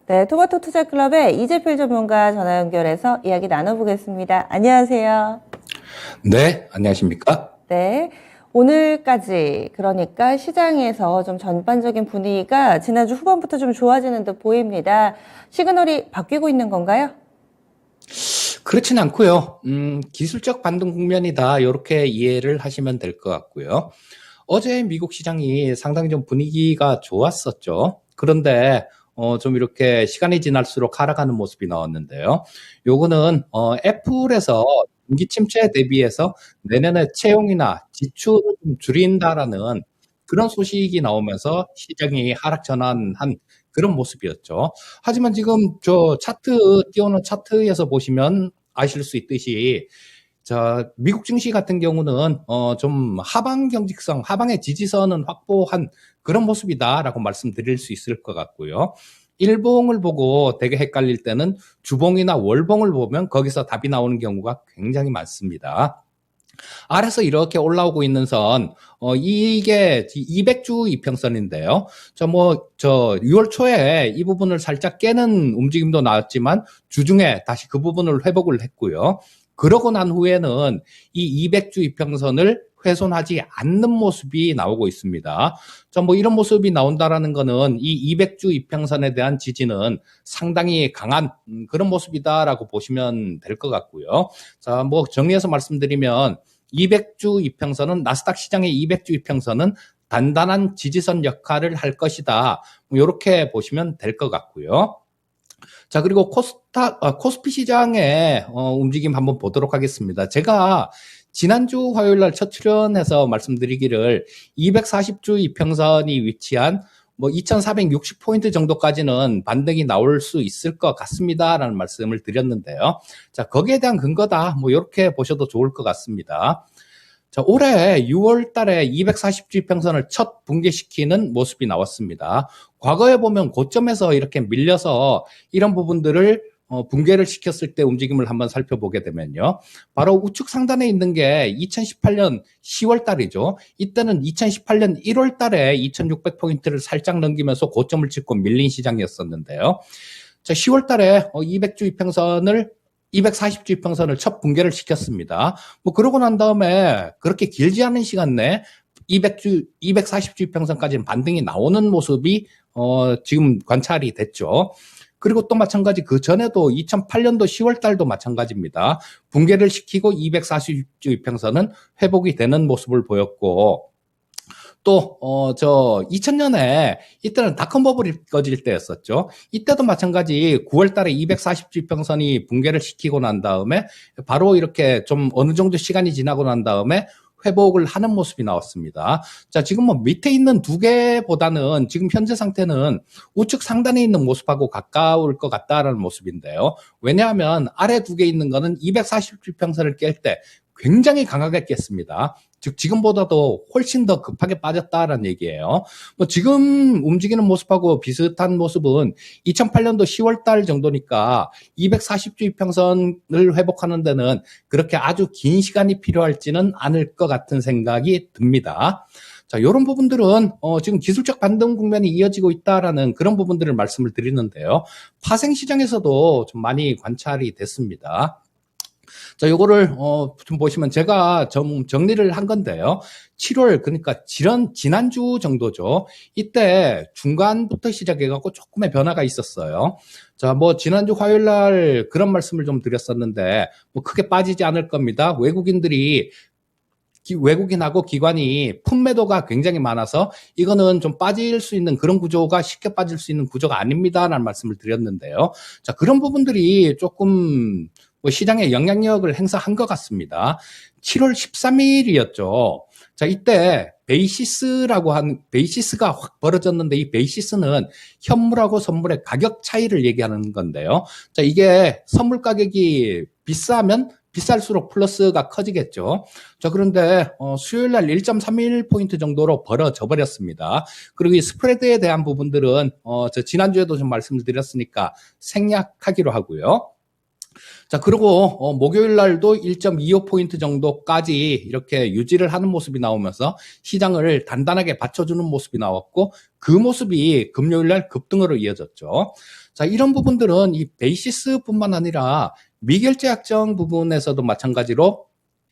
네, 토마토 투자클럽의 이재필 전문가 전화 연결해서 이야기 나눠보겠습니다. 안녕하세요. 네, 안녕하십니까? 네, 오늘까지 그러니까 시장에서 좀 전반적인 분위기가 지난주 후반부터 좀 좋아지는 듯 보입니다. 시그널이 바뀌고 있는 건가요? 그렇진 않고요. 기술적 반등 국면이다. 이렇게 이해를 하시면 될 것 같고요. 어제 미국 시장이 상당히 좀 분위기가 좋았었죠. 그런데 좀 이렇게 시간이 지날수록 하락하는 모습이 나왔는데요. 요거는 애플에서 분기 침체 대비해서 내년에 채용이나 지출을 좀 줄인다라는 그런 소식이 나오면서 시장이 하락 전환한 그런 모습이었죠. 하지만 지금 저 띄워놓은 차트에서 보시면 아실 수 있듯이 자, 미국 증시 같은 경우는 좀 하방 경직성, 하방의 지지선은 확보한 그런 모습이다라고 말씀드릴 수 있을 것 같고요. 일봉을 보고 되게 헷갈릴 때는 주봉이나 월봉을 보면 거기서 답이 나오는 경우가 굉장히 많습니다. 아래서 이렇게 올라오고 있는 선, 이게 200주 이평선인데요. 저 6월 초에 이 부분을 살짝 깨는 움직임도 나왔지만 주중에 다시 그 부분을 회복을 했고요. 그러고 난 후에는 이 200주 이평선을 훼손하지 않는 모습이 나오고 있습니다. 이런 모습이 나온다라는 거는 이 200주 이평선에 대한 지지는 상당히 강한 그런 모습이다라고 보시면 될 것 같고요. 자, 정리해서 말씀드리면 200주 이평선은 나스닥 시장의 200주 이평선은 단단한 지지선 역할을 할 것이다. 이렇게 보시면 될 것 같고요. 자, 그리고 코스피 시장의 움직임 한번 보도록 하겠습니다. 제가 지난주 화요일 날 첫 출연해서 말씀드리기를 240주 이평선이 위치한 2460포인트 정도까지는 반등이 나올 수 있을 것 같습니다라는 말씀을 드렸는데요. 자, 거기에 대한 근거다. 이렇게 보셔도 좋을 것 같습니다. 자, 올해 6월 달에 240주 이평선을 첫 붕괴시키는 모습이 나왔습니다. 과거에 보면 고점에서 이렇게 밀려서 이런 부분들을 붕괴를 시켰을 때 움직임을 한번 살펴보게 되면요. 바로 우측 상단에 있는 게 2018년 10월 달이죠. 이때는 2018년 1월 달에 2600포인트를 살짝 넘기면서 고점을 찍고 밀린 시장이었었는데요. 자, 10월 달에 200주 이평선을 240주 이평선을 첫 붕괴를 시켰습니다. 그러고 난 다음에 그렇게 길지 않은 시간 내에 240주 이평선까지는 반등이 나오는 모습이 지금 관찰이 됐죠. 그리고 또 마찬가지 그 전에도 2008년도 10월 달도 마찬가지입니다. 붕괴를 시키고 240주 이평선은 회복이 되는 모습을 보였고 또, 2000년에, 이때는 닷컴 버블이 꺼질 때였었죠. 이때도 마찬가지 9월 달에 240주 이평선이 붕괴를 시키고 난 다음에 바로 이렇게 좀 어느 정도 시간이 지나고 난 다음에 회복을 하는 모습이 나왔습니다. 자, 지금 밑에 있는 두 개보다는 지금 현재 상태는 우측 상단에 있는 모습하고 가까울 것 같다라는 모습인데요. 왜냐하면 아래 두 개 있는 거는 240주 이평선을 깰 때 굉장히 강하게 깼습니다. 즉 지금보다도 훨씬 더 급하게 빠졌다라는 얘기예요. 지금 움직이는 모습하고 비슷한 모습은 2008년도 10월 달 정도니까 240주 이평선을 회복하는 데는 그렇게 아주 긴 시간이 필요할지는 않을 것 같은 생각이 듭니다. 자, 이런 부분들은 지금 기술적 반등 국면이 이어지고 있다라는 그런 부분들을 말씀을 드리는데요. 파생 시장에서도 좀 많이 관찰이 됐습니다. 자, 요거를 좀 보시면 제가 좀 정리를 한 건데요. 7월 그러니까 지난주 정도죠. 이때 중간부터 시작해 갖고 조금의 변화가 있었어요. 자, 지난주 화요일 날 그런 말씀을 좀 드렸었는데 크게 빠지지 않을 겁니다. 외국인하고 기관이 품매도가 굉장히 많아서 이거는 좀 빠질 수 있는 그런 구조가 쉽게 빠질 수 있는 구조가 아닙니다라는 말씀을 드렸는데요. 자, 그런 부분들이 조금 시장에 영향력을 행사한 것 같습니다. 7월 13일이었죠. 자, 이때 베이시스가 확 벌어졌는데 이 베이시스는 현물하고 선물의 가격 차이를 얘기하는 건데요. 자, 이게 선물 가격이 비싸면 비쌀수록 플러스가 커지겠죠. 자, 그런데 수요일 날 1.31포인트 정도로 벌어져 버렸습니다. 그리고 이 스프레드에 대한 부분들은 저 지난주에도 좀 말씀을 드렸으니까 생략하기로 하고요. 자, 그리고 목요일 날도 1.25포인트 정도까지 이렇게 유지를 하는 모습이 나오면서 시장을 단단하게 받쳐주는 모습이 나왔고, 그 모습이 금요일 날 급등으로 이어졌죠. 자, 이런 부분들은 이 베이시스뿐만 아니라 미결제 약정 부분에서도 마찬가지로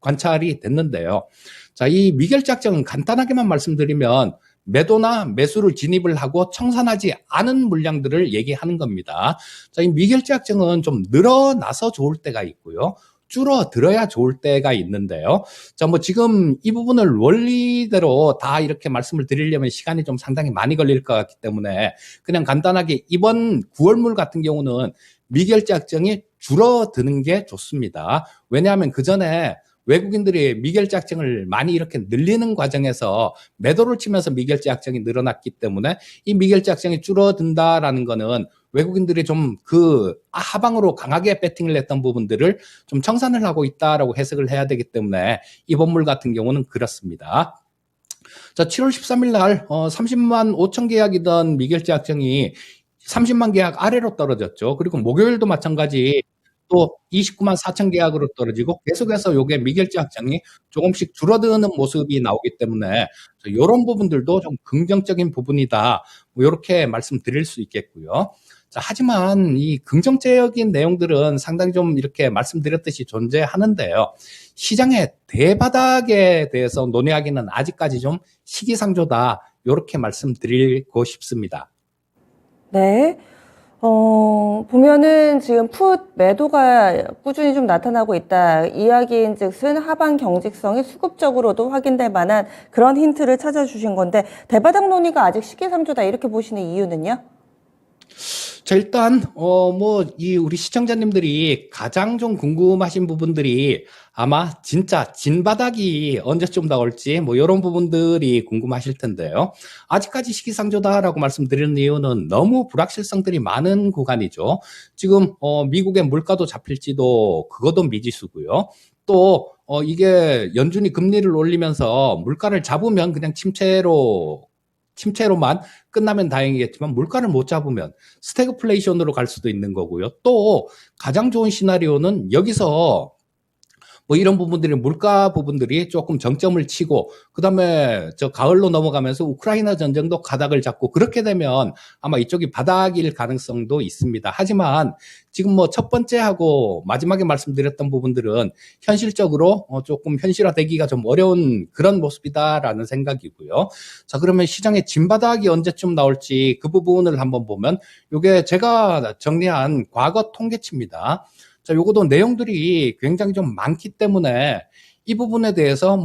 관찰이 됐는데요. 자, 이 미결제 약정은 간단하게만 말씀드리면 매도나 매수를 진입을 하고 청산하지 않은 물량들을 얘기하는 겁니다. 자, 이 미결제 약정은 좀 늘어나서 좋을 때가 있고요. 줄어들어야 좋을 때가 있는데요. 자, 뭐 지금 이 부분을 원리대로 다 이렇게 말씀을 드리려면 시간이 좀 상당히 많이 걸릴 것 같기 때문에 그냥 간단하게 이번 9월물 같은 경우는 미결제 약정이 줄어드는 게 좋습니다. 왜냐하면 그 전에 외국인들이 미결제 약정을 많이 이렇게 늘리는 과정에서 매도를 치면서 미결제 약정이 늘어났기 때문에 이 미결제 약정이 줄어든다라는 거는 외국인들이 좀 그 하방으로 강하게 배팅을 했던 부분들을 좀 청산을 하고 있다라고 해석을 해야 되기 때문에 이번 물 같은 경우는 그렇습니다. 자, 7월 13일 날 30만 5천 계약이던 미결제 약정이 30만 계약 아래로 떨어졌죠. 그리고 목요일도 마찬가지 또 29만 4천 계약으로 떨어지고 계속해서 요게 미결제 약정이 조금씩 줄어드는 모습이 나오기 때문에 이런 부분들도 좀 긍정적인 부분이다. 뭐 이렇게 말씀드릴 수 있겠고요. 자, 하지만 이 긍정적인 내용들은 상당히 좀 이렇게 말씀드렸듯이 존재하는데요. 시장의 대바닥에 대해서 논의하기는 아직까지 좀 시기상조다. 이렇게 말씀드리고 싶습니다. 네. 보면은 지금 풋 매도가 꾸준히 좀 나타나고 있다. 이야기인 즉슨 하방 경직성이 수급적으로도 확인될 만한 그런 힌트를 찾아주신 건데, 대바닥 논의가 아직 시기상조다. 이렇게 보시는 이유는요? 자, 일단, 우리 시청자님들이 가장 좀 궁금하신 부분들이 아마 진짜 진바닥이 언제쯤 나올지 뭐 이런 부분들이 궁금하실 텐데요. 아직까지 시기상조다라고 말씀드리는 이유는 너무 불확실성들이 많은 구간이죠. 지금, 미국의 물가도 잡힐지도 그것도 미지수고요. 또, 이게 연준이 금리를 올리면서 물가를 잡으면 그냥 침체로만 끝나면 다행이겠지만 물가를 못 잡으면 스태그플레이션으로 갈 수도 있는 거고요. 또 가장 좋은 시나리오는 여기서 뭐 이런 부분들이 물가 부분들이 조금 정점을 치고 그다음에 저 가을로 넘어가면서 우크라이나 전쟁도 가닥을 잡고 그렇게 되면 아마 이쪽이 바닥일 가능성도 있습니다. 하지만 지금 뭐 첫 번째하고 마지막에 말씀드렸던 부분들은 현실적으로 조금 현실화되기가 좀 어려운 그런 모습이다라는 생각이고요. 자, 그러면 시장의 진바닥이 언제쯤 나올지 그 부분을 한번 보면 이게 제가 정리한 과거 통계치입니다. 자, 요것도 내용들이 굉장히 좀 많기 때문에 이 부분에 대해서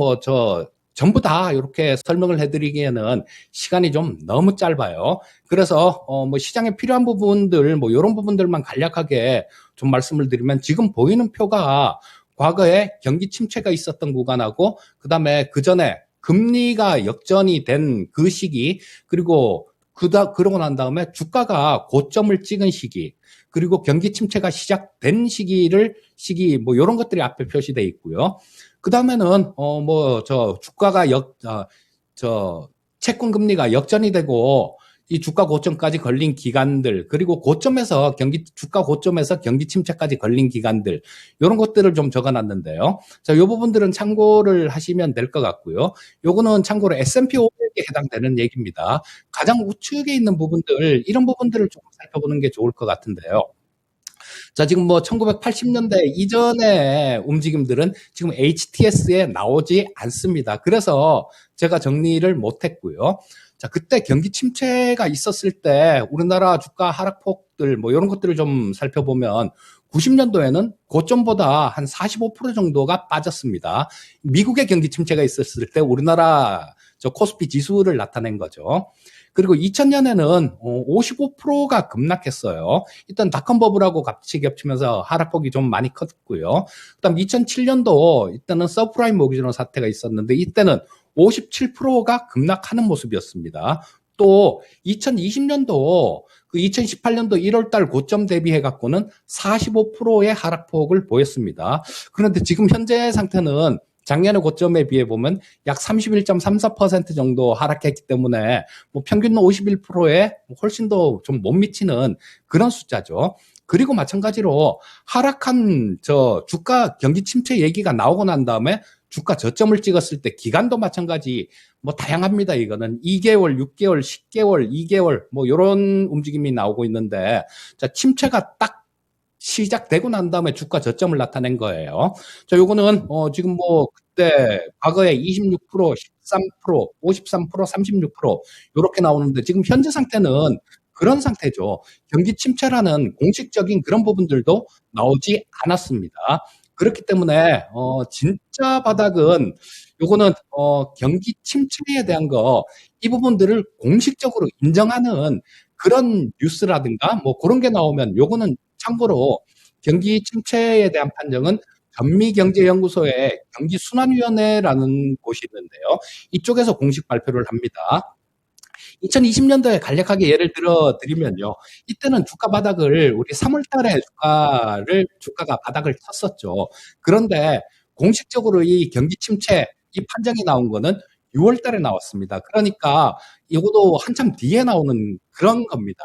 전부 다 이렇게 설명을 해드리기에는 시간이 좀 너무 짧아요. 그래서 뭐 시장에 필요한 부분들 뭐 이런 부분들만 간략하게 좀 말씀을 드리면 지금 보이는 표가 과거에 경기 침체가 있었던 구간하고 그다음에 그 전에 금리가 역전이 된 그 시기 그리고 그러고 난 다음에 주가가 고점을 찍은 시기 그리고 경기 침체가 시작된 시기 뭐 이런 것들이 앞에 표시되어 있고요. 그 다음에는 주가가 채권 금리가 역전이 되고 이 주가 고점까지 걸린 기간들 그리고 주가 고점에서 경기 침체까지 걸린 기간들 이런 것들을 좀 적어놨는데요. 자, 이 부분들은 참고를 하시면 될 것 같고요. 요거는 참고로 S&P 500에 해당되는 얘기입니다. 가장 우측에 있는 부분들 이런 부분들을 조금 살펴보는 게 좋을 것 같은데요. 자, 지금 뭐 1980년대 이전의 움직임들은 지금 HTS에 나오지 않습니다. 그래서 제가 정리를 못했고요. 자, 그때 경기 침체가 있었을 때 우리나라 주가 하락폭들 뭐 이런 것들을 좀 살펴보면 90년도에는 고점보다 한 45% 정도가 빠졌습니다. 미국의 경기 침체가 있었을 때 우리나라 코스피 지수를 나타낸 거죠. 그리고 2000년에는 55%가 급락했어요. 일단 닷컴 버블하고 같이 겹치면서 하락폭이 좀 많이 컸고요. 그다음 2007년도 이때는 서프라임 모기지론 사태가 있었는데 이때는 57%가 급락하는 모습이었습니다. 또 2020년도 그 2018년도 1월 달 고점 대비해 갖고는 45%의 하락폭을 보였습니다. 그런데 지금 현재 상태는 작년의 고점에 비해 보면 약 31.34% 정도 하락했기 때문에 뭐 평균 51%에 훨씬 더 좀 못 미치는 그런 숫자죠. 그리고 마찬가지로 하락한 주가 경기 침체 얘기가 나오고 난 다음에 주가 저점을 찍었을 때 기간도 마찬가지 뭐 다양합니다. 이거는 2개월, 6개월, 10개월, 2개월 뭐 이런 움직임이 나오고 있는데 자, 침체가 딱 시작되고 난 다음에 주가 저점을 나타낸 거예요. 자, 요거는 지금 뭐 그때 과거에 26%, 13%, 53%, 36% 요렇게 나오는데 지금 현재 상태는 그런 상태죠. 경기 침체라는 공식적인 그런 부분들도 나오지 않았습니다. 그렇기 때문에 진짜 바닥은 요거는 경기 침체에 대한 이 부분들을 공식적으로 인정하는 그런 뉴스라든가 뭐 그런 게 나오면 요거는 참고로 경기 침체에 대한 판정은 전미경제연구소의 경기순환위원회라는 곳이 있는데요. 이쪽에서 공식 발표를 합니다. 2020년도에 간략하게 예를 들어 드리면요. 이때는 주가 바닥을 우리 3월 달에 주가가 바닥을 쳤었죠. 그런데 공식적으로 이 경기 침체 이 판정이 나온 거는 6월 달에 나왔습니다. 그러니까 이것도 한참 뒤에 나오는 그런 겁니다.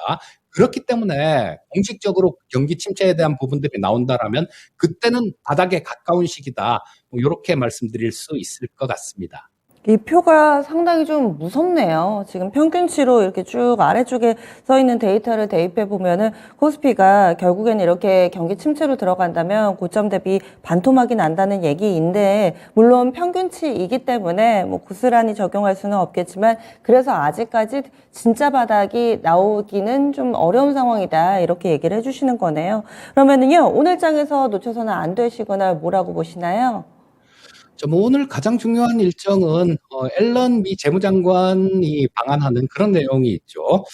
그렇기 때문에 공식적으로 경기 침체에 대한 부분들이 나온다라면 그때는 바닥에 가까운 시기다. 뭐 이렇게 말씀드릴 수 있을 것 같습니다. 이 표가 상당히 좀 무섭네요. 지금 평균치로 이렇게 쭉 아래쪽에 써 있는 데이터를 대입해 보면은 코스피가 결국엔 이렇게 경기 침체로 들어간다면 고점 대비 반토막이 난다는 얘기인데, 물론 평균치이기 때문에 뭐 고스란히 적용할 수는 없겠지만 그래서 아직까지 진짜 바닥이 나오기는 좀 어려운 상황이다, 이렇게 얘기를 해주시는 거네요. 그러면은요, 오늘 장에서 놓쳐서는 안 되시거나 뭐라고 보시나요? 뭐 오늘 가장 중요한 일정은 앨런 미 재무장관이 방한하는 그런 내용이 있죠.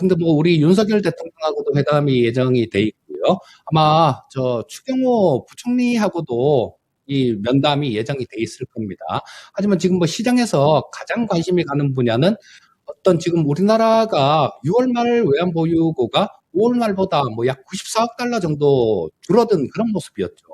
근데 뭐 우리 윤석열 대통령하고도 회담이 예정이 돼 있고요. 아마 추경호 부총리하고도 이 면담이 예정이 돼 있을 겁니다. 하지만 지금 뭐 시장에서 가장 관심이 가는 분야는 어떤 지금 우리나라가 6월 말 외환 보유고가 5월 말보다 뭐 약 94억 달러 정도 줄어든 그런 모습이었죠.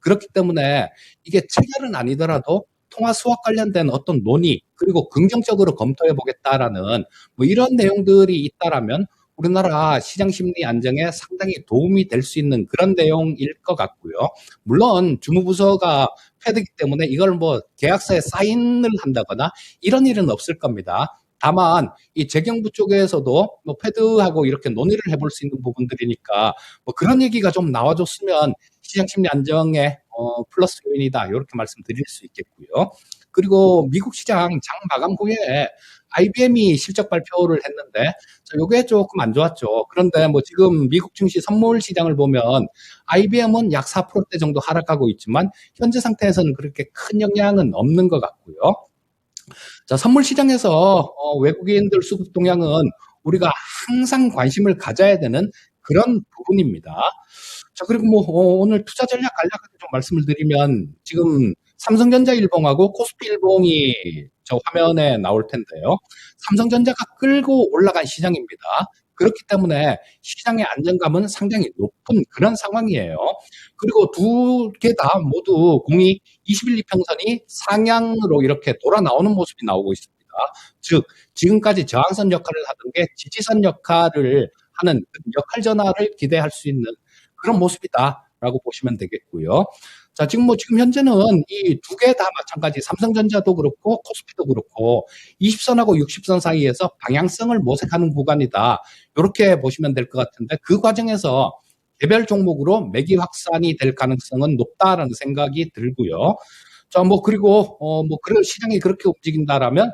그렇기 때문에 이게 체결은 아니더라도 통화 수학 관련된 어떤 논의 그리고 긍정적으로 검토해 보겠다라는 뭐 이런 내용들이 있다라면 우리나라 시장 심리 안정에 상당히 도움이 될 수 있는 그런 내용일 것 같고요. 물론 주무부서가 패드기 때문에 이걸 뭐 계약서에 사인을 한다거나 이런 일은 없을 겁니다. 다만 이 재경부 쪽에서도 뭐 패드하고 이렇게 논의를 해볼 수 있는 부분들이니까 뭐 그런 얘기가 좀 나와줬으면 시장 심리 안정에 플러스 요인이다 이렇게 말씀드릴 수 있겠고요. 그리고 미국 시장 장 마감 후에 IBM이 실적 발표를 했는데 요게 조금 안 좋았죠. 그런데 뭐 지금 미국 증시 선물 시장을 보면 IBM은 약 4%대 정도 하락하고 있지만 현재 상태에서는 그렇게 큰 영향은 없는 것 같고요. 자, 선물 시장에서 외국인들 수급 동향은 우리가 항상 관심을 가져야 되는 그런 부분입니다. 자, 그리고 뭐 오늘 투자 전략 간략하게 좀 말씀을 드리면 지금 삼성전자 일봉하고 코스피 일봉이 저 화면에 나올 텐데요. 삼성전자가 끌고 올라간 시장입니다. 그렇기 때문에 시장의 안정감은 상당히 높은 그런 상황이에요. 그리고 두 개 다 모두 공이 21, 2평선이 상향으로 이렇게 돌아 나오는 모습이 나오고 있습니다. 즉, 지금까지 저항선 역할을 하던 게 지지선 역할을 하는 역할 전환을 기대할 수 있는 그런 모습이다라고 보시면 되겠고요. 자, 지금 현재는 이 두 개 다 마찬가지, 삼성전자도 그렇고 코스피도 그렇고 20선하고 60선 사이에서 방향성을 모색하는 구간이다. 이렇게 보시면 될 것 같은데 그 과정에서 개별 종목으로 매기 확산이 될 가능성은 높다라는 생각이 들고요. 자, 뭐 그리고 그런 시장이 그렇게 움직인다라면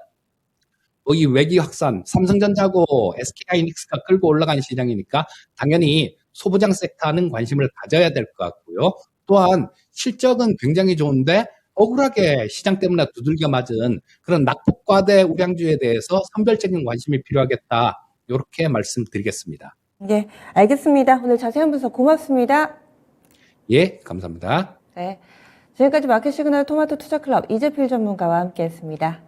이 매기 확산, 삼성전자고 SK하이닉스가 끌고 올라간 시장이니까 당연히 소부장 섹터는 관심을 가져야 될 것 같고요. 또한 실적은 굉장히 좋은데 억울하게 시장 때문에 두들겨 맞은 그런 낙폭과대 우량주에 대해서 선별적인 관심이 필요하겠다. 이렇게 말씀드리겠습니다. 예, 알겠습니다. 오늘 자세한 분석 고맙습니다. 예, 감사합니다. 네, 지금까지 마켓시그널 토마토 투자클럽 이재필 전문가와 함께했습니다.